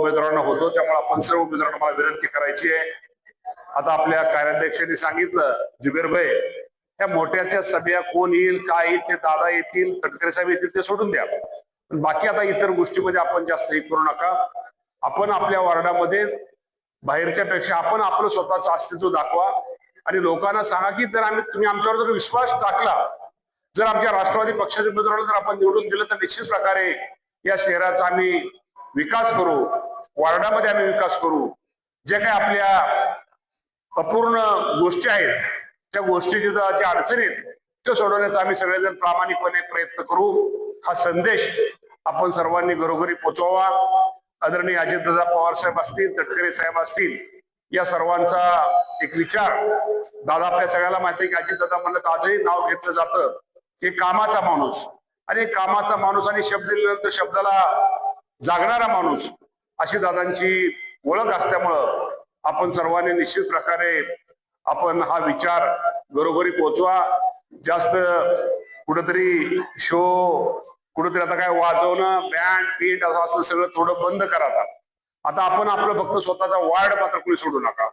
उमेदवारांना होतो, त्यामुळे आपण सर्व उमेदवारांना मला विनंती करायची आहे. आता आपल्या कार्याध्यक्षांनी सांगितलं जुबेर भाई, ह्या मोठ्याच्या सभ्या कोण येईल काय येईल ते दादा येतील, तटकरे साहेब येतील ते सोडून द्या. पण बाकी आता इतर गोष्टीमध्ये आपण जास्त हे करू नका. आपण आपल्या वार्डामध्ये बाहेरच्या पेक्षा आपण आपलं स्वतःचं अस्तित्व दाखवा आणि लोकांना सांगा की तुम्ही आमच्यावर जर विश्वास टाकला, जर आमच्या राष्ट्रवादी पक्षाच्या उमेदवाराला जर आपण निवडून दिलं तर निश्चित प्रकारे या शहराचा आम्ही विकास करू, वार्डामध्ये आम्ही विकास करू. जे काही आपल्या अपूर्ण गोष्टी आहेत त्या गोष्टीची ज्या अडचणी आहेत ते सोडवण्याचा आम्ही सगळेजण प्रामाणिकपणे प्रयत्न करू. हा संदेश आपण सर्वांनी घरोघरी पोचवावा. आदरणीय अजितदादा पवार साहेब असतील, तटकरे साहेब असतील, या सर्वांचा एक विचार. दादा आपल्या सगळ्याला माहिती आहे की अजितदादा म्हणलं तर आजही नाव घेतलं जातं की कामाचा माणूस, आणि कामाचा माणूस आणि शब्द दिल्यानंतर शब्दाला जागणारा माणूस अशी दादांची ओळख असल्यामुळं आपण सर्वांनी निश्चित प्रकारे आपण हा विचार घरोघरी पोचवा. जास्त कुठंतरी शो, कुठंतरी आता काय वाजवणं, बँड पीट असं सगळं थोडं बंद करा. आता आपण आपलं फक्त स्वतःचा वार्ड मात्र कुणी सोडू नका,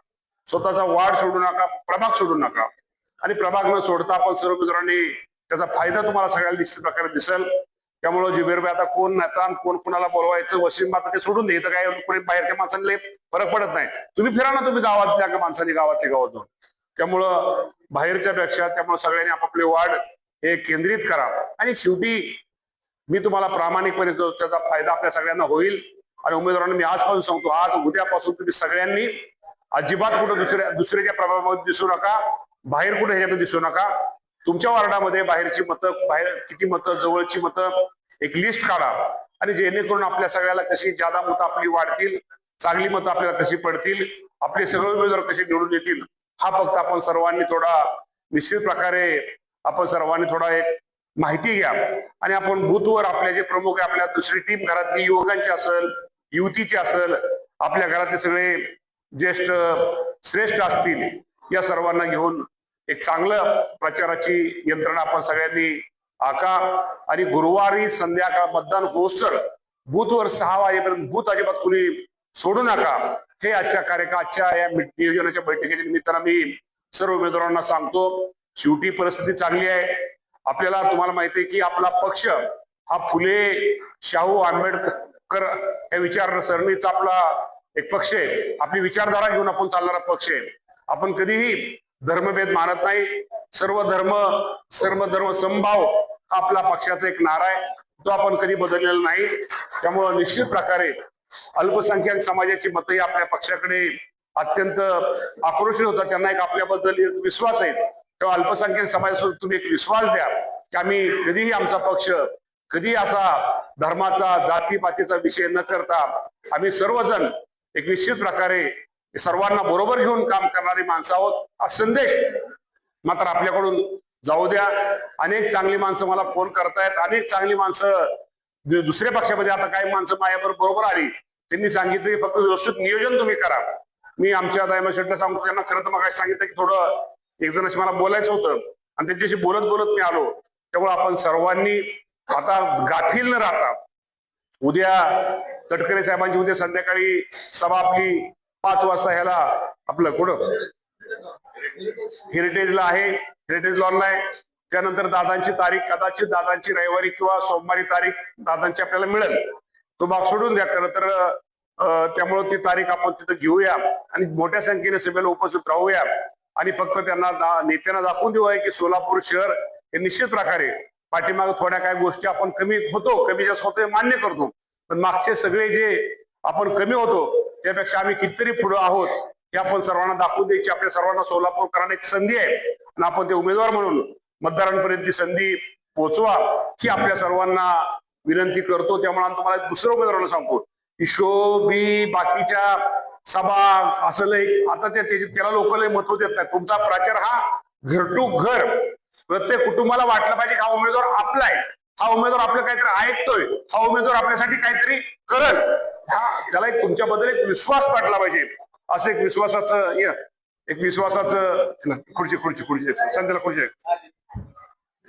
स्वतःचा वार्ड सोडू नका, प्रभाग सोडू नका. आणि प्रभाग न सोडता आपण सर्व मित्रांनी त्याचा फायदा तुम्हाला सगळ्याला निश्चित प्रकारे दिसेल. त्यामुळे जुबेरभाई आता कोण नेता कोण कुणाला बोलवायचं वसीम मात्र ते सोडून दे. काय कोणी बाहेरच्या माणसांना फरक पडत नाही. तुम्ही फिरा ना, तुम्ही गावातल्या माणसांनी गावातल्या गावात जाऊन. त्यामुळं बाहेरच्या पेक्षा त्यामुळे सगळ्यांनी आपापले वार्ड हे केंद्रित करा. आणि शेवटी मी तुम्हाला प्रामाणिकपणे त्याचा फायदा आपल्या सगळ्यांना होईल. आणि उमेदवारांना मी आजपासून सांगतो, आज उद्यापासून तुम्ही सगळ्यांनी अजिबात कुठं दुसऱ्याच्या प्रभावामध्ये दिसू नका, बाहेर कुठे ह्याच्यामध्ये दिसू नका. तुमच्या वार्डामध्ये बाहेरची मतं, बाहेर किती मतं, जवळची मतं एक लिस्ट काढा. आणि जेणेकरून आपल्या सगळ्याला कशी जादा मतं आपली वाढतील, चांगली मतं आपल्याला कशी पडतील, आपले सगळे उमेदवार कसे निवडून येतील, हा फक्त आपण सर्वांनी थोडा निश्चित प्रकारे आपण सर्वांनी थोडा एक माहिती घ्या. आणि आपण बूथवर आपले जे प्रमुख आहे, आपल्या दुसरी टीम घरातली युवकांची असेल, युवतीची असेल, आपल्या घरातले सगळे ज्येष्ठ श्रेष्ठ असतील, या सर्वांना घेऊन एक चांगलं प्रचाराची यंत्रणा आपण सगळ्यांनी आका. आणि गुरुवारी संध्याकाळ मतदान होस्तर बूथवर 6 वाजेपर्यंत बूथ अजिबात कुणी सोडू नका. हे आजच्या या नियोजनाच्या बैठकीच्या निमित्तानं मी सर्व उमेदवारांना सांगतो. शेवटी परिस्थिती चांगली आहे. आपल्याला तुम्हाला माहिती आहे की आपला पक्ष हा फुले शाहू आंबेडकर या विचारसरणीचा आपला एक पक्ष आहे. आपली विचारधारा घेऊन आपण चालणारा पक्ष आहे. आपण कधीही धर्मभेद मानत नाही. सर्व धर्म समभाव हा आपला पक्षाचा एक नारा आहे, तो आपण कधी बदललेला नाही. त्यामुळं निश्चित प्रकारे अल्पसंख्याक समाजाची मतही आपल्या पक्षाकडे अत्यंत आक्रोशित होतात. त्यांना एक आपल्याबद्दल एक विश्वास आहे. तेव्हा अल्पसंख्याक समाजासोबत तुम्ही एक विश्वास द्या की आम्ही कधीही आमचा पक्ष कधी असा धर्माचा जातीपातीचा विषय न करता आम्ही सर्वजण एक निश्चित प्रकारे सर्वांना बरोबर घेऊन काम करणारी माणसं आहोत. हा संदेश मात्र आपल्याकडून जाऊ द्या. अनेक चांगली माणसं मला फोन करतायत, अनेक चांगली माणसं दुसऱ्या पक्षामध्ये आता काही माणसं माझ्याबरोबर आली, त्यांनी सांगितले फक्त व्यवस्थित नियोजन तुम्ही करा. मी आमच्या दायमा शेटला सांगतो, त्यांना खरं तर मग सांगितलं की थोडं एक जणाशी मला बोलायचं होतं आणि त्यांच्याशी बोलत बोलत मी आलो. त्यामुळे आपण सर्वांनी आता गाफील न राहता, उद्या तटकरे साहेबांची उद्या संध्याकाळी सभा आपली 5 वाजता ह्याला आपलं कुठं हेरिटेजला आहे, हेरिटेज लॉनला आहे. त्यानंतर दादांची तारीख कदाचित दादांची रविवारी किंवा सोमवारी तारीख दादांची आपल्याला मिळेल. तो भाग सोडून द्या खरं तर. त्यामुळे ती तारीख आपण तिथं घेऊया आणि मोठ्या संख्येने सभेला उपस्थित राहूया. आणि फक्त त्यांना नेत्यांना दाखवून देऊ आहे की सोलापूर शहर हे निश्चित प्रकारे पाठीमागे थोड्या काही गोष्टी आपण कमी जास्त होतो मान्य करतो, पण मागचे सगळे जे आपण कमी होतो त्यापेक्षा आम्ही कितीतरी पुढे आहोत हे आपण सर्वांना दाखवून द्यायची आपल्या सर्वांना सोलापूरकरांना एक संधी आहे. आणि आपण ते उमेदवार म्हणून मतदारांपर्यंत ती संधी पोहोचवा ही आपल्या सर्वांना विनंती करतो. त्यामुळे आम्ही तुम्हाला दुसऱ्या उमेदवाराला सांगतो की शोभी बाकीच्या सभा असं आता त्याला लोक लय महत्व देत नाही. तुमचा प्रचार हा घर टू घर प्रत्येक कुटुंबाला वाटलं पाहिजे हा उमेदवार आपला आहे, हा उमेदवार आपलं काहीतरी ऐकतोय, हा उमेदवार आपल्यासाठी काहीतरी करल, त्याला एक तुमच्याबद्दल एक विश्वास वाटला पाहिजे. असं एक विश्वासाचं खुर्ची संध्याला खुर्ची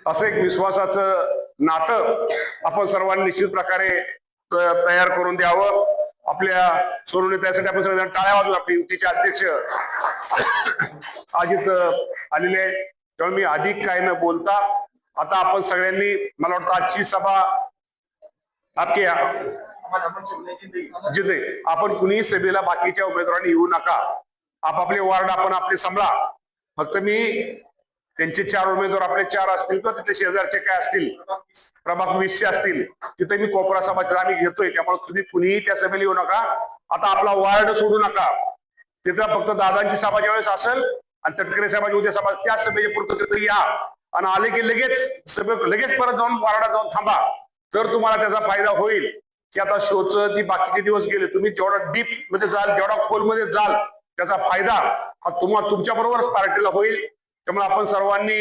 असं एक विश्वासाचं नातं आपण सर्वांनी निश्चित प्रकारे तयार करून द्यावं. आपल्या सोडवणी त्यासाठी आपण सगळेजण टाळ्या वाजवून आपले युतीचे अध्यक्ष आज इथं आलेले आहे. त्यामुळे मी अधिक काय न बोलता आता आपण सगळ्यांनी मला वाटतं आजची सभा आपली जिथे आपण कुणीही सभेला बाकीच्या उमेदवारांनी येऊ नका. आपापले वार्ड आपण आपले सांभाळा. फक्त मी त्यांचे 4 उमेदवार आपले 4 असतील किंवा तिथे शेजारचे काय असतील प्रभाग 20चे असतील तिथे मी कोपरा सभा आम्ही घेतोय. त्यामुळे तुम्ही कुणीही त्या सभेला येऊ नका. आता आपला वार्ड सोडू नका. तिथं फक्त दादांची सभा ज्यावेळेस असेल आणि तटकरे साहेबांची उद्या सभा त्या सभेच्या पुरतं तिथे या आणि आले की लगेच परत जाऊन वार्डात जाऊन थांबा. तर तुम्हाला त्याचा फायदा होईल की आता शोचं ती बाकीचे दिवस गेले. तुम्ही जेवढा डीप मध्ये जाल जेवढा खोलमध्ये जाल त्याचा फायदा हा तुमच्या बरोबरच पार्टीला होईल. त्यामुळे आपण सर्वांनी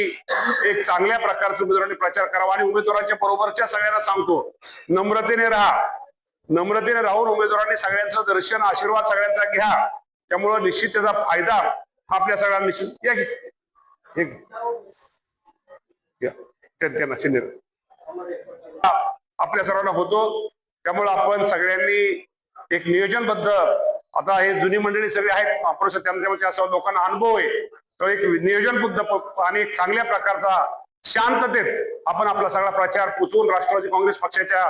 एक चांगल्या प्रकारचा उमेदवारांनी प्रचार करावा आणि उमेदवारांच्या बरोबरच्या सगळ्यांना सांगतो नम्रतेने राहा. नम्रतेने राहून उमेदवारांनी सगळ्यांचं दर्शन आशीर्वाद सगळ्यांचा घ्या. त्यामुळे निश्चित त्याचा फायदा हा आपल्या सगळ्यांना निश्चित आपल्या सर्वांना होतो. त्यामुळे आपण सगळ्यांनी एक नियोजनबद्ध आता हे जुनी मंडळी सगळी आहेत महापुरुष त्यामुळे असं लोकांना अनुभव आहे. तो एक नियोजनबद्ध आणि एक चांगल्या प्रकारचा शांततेत आपण आपला सगळा प्रचार पोचवून राष्ट्रवादी काँग्रेस पक्षाच्या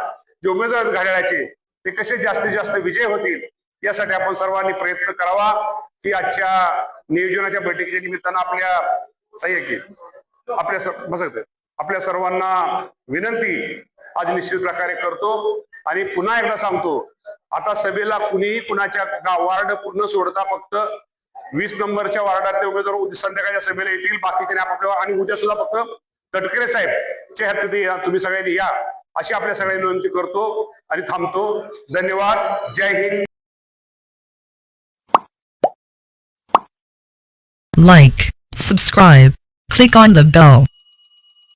जे उमेदवार घड्याळाचे ते कसे जास्तीत जास्त विजय होतील यासाठी आपण सर्वांनी प्रयत्न करावा. की आजच्या नियोजनाच्या बैठकीच्या निमित्तानं आपल्या सर्वांना विनंती आज निश्चित प्रकारे करतो आणि पुन्हा एकदा सांगतो आता सभेला कुणीही कुणाच्या वार्ड पूर्ण सोडता फक्त 20 नंबरच्या वार्डातले उमेदवार संध्याकाळच्या सभेला येतील. बाकीचे आपल्या आणि उद्या सुद्धा फक्त तटकरे साहेबच्या हस्ते तुम्ही सगळ्यांनी या अशी आपल्या सगळ्यांनी विनंती करतो आणि थांबतो. धन्यवाद. जय Hind. Like, subscribe, click on the bell.